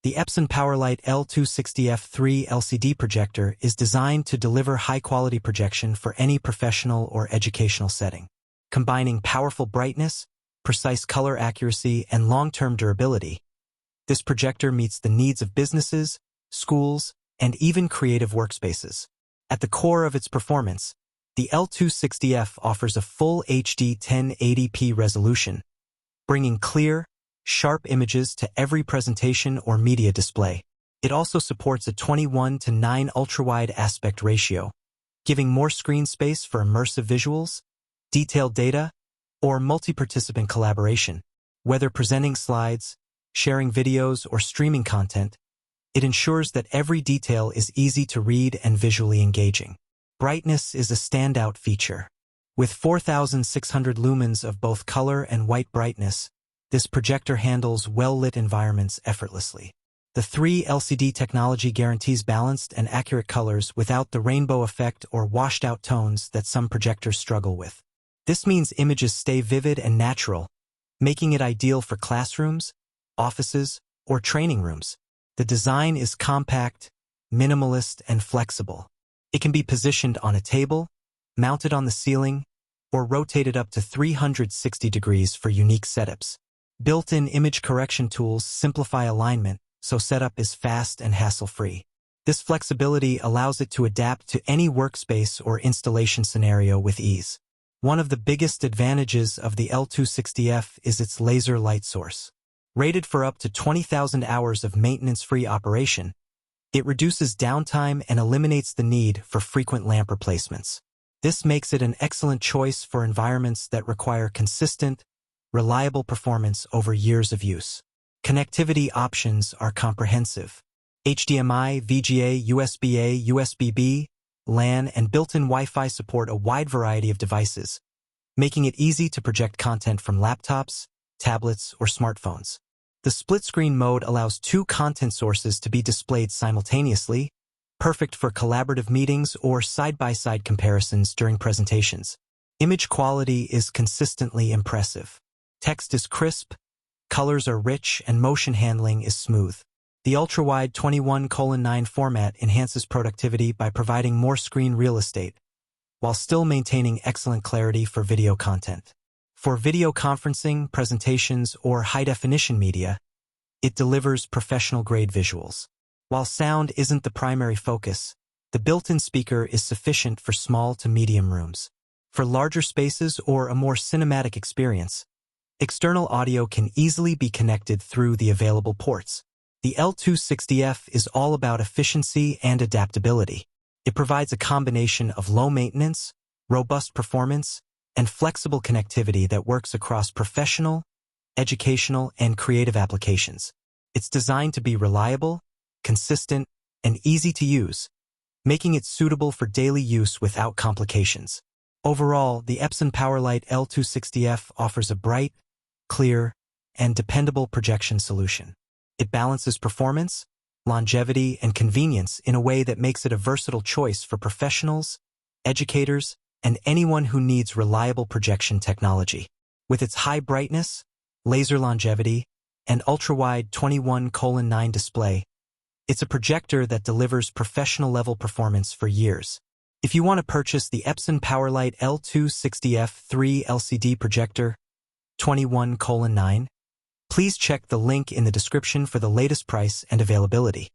The Epson PowerLite L260F3 LCD projector is designed to deliver high-quality projection for any professional or educational setting. Combining powerful brightness, precise color accuracy, and long-term durability, this projector meets the needs of businesses, schools, and even creative workspaces. At the core of its performance, the L260F offers a full HD 1080p resolution, bringing clear, sharp images to every presentation or media display. It also supports a 21:9 ultra-wide aspect ratio, giving more screen space for immersive visuals, detailed data, or multi-participant collaboration. Whether presenting slides, sharing videos, or streaming content, it ensures that every detail is easy to read and visually engaging. Brightness is a standout feature. With 4,600 lumens of both color and white brightness, this projector handles well-lit environments effortlessly. The 3 LCD technology guarantees balanced and accurate colors without the rainbow effect or washed-out tones that some projectors struggle with. This means images stay vivid and natural, making it ideal for classrooms, offices, or training rooms. The design is compact, minimalist, and flexible. It can be positioned on a table, mounted on the ceiling, or rotated up to 360 degrees for unique setups. Built-in image correction tools simplify alignment, so setup is fast and hassle-free. This flexibility allows it to adapt to any workspace or installation scenario with ease. One of the biggest advantages of the L260F is its laser light source. Rated for up to 20,000 hours of maintenance-free operation, it reduces downtime and eliminates the need for frequent lamp replacements. This makes it an excellent choice for environments that require consistent, reliable performance over years of use. Connectivity options are comprehensive. HDMI, VGA, USB-A, USB-B, LAN, and built-in Wi-Fi support a wide variety of devices, making it easy to project content from laptops, tablets, or smartphones. The split-screen mode allows 2 content sources to be displayed simultaneously, perfect for collaborative meetings or side-by-side comparisons during presentations. Image quality is consistently impressive. Text is crisp, colors are rich, and motion handling is smooth. The ultra-wide 21:9 format enhances productivity by providing more screen real estate, while still maintaining excellent clarity for video content. For video conferencing, presentations, or high-definition media, it delivers professional-grade visuals. While sound isn't the primary focus, the built-in speaker is sufficient for small to medium rooms. For larger spaces or a more cinematic experience, external audio can easily be connected through the available ports. The L260F is all about efficiency and adaptability. It provides a combination of low maintenance, robust performance, and flexible connectivity that works across professional, educational, and creative applications. It's designed to be reliable, consistent, and easy to use, making it suitable for daily use without complications. Overall, the Epson PowerLite L260F offers a bright, clear, and dependable projection solution. It balances performance, longevity, and convenience in a way that makes it a versatile choice for professionals, educators, and anyone who needs reliable projection technology. With its high brightness, laser longevity, and ultra-wide 21:9 display, it's a projector that delivers professional-level performance for years. If you want to purchase the Epson PowerLite L260F3 LCD projector 21:9, please check the link in the description for the latest price and availability.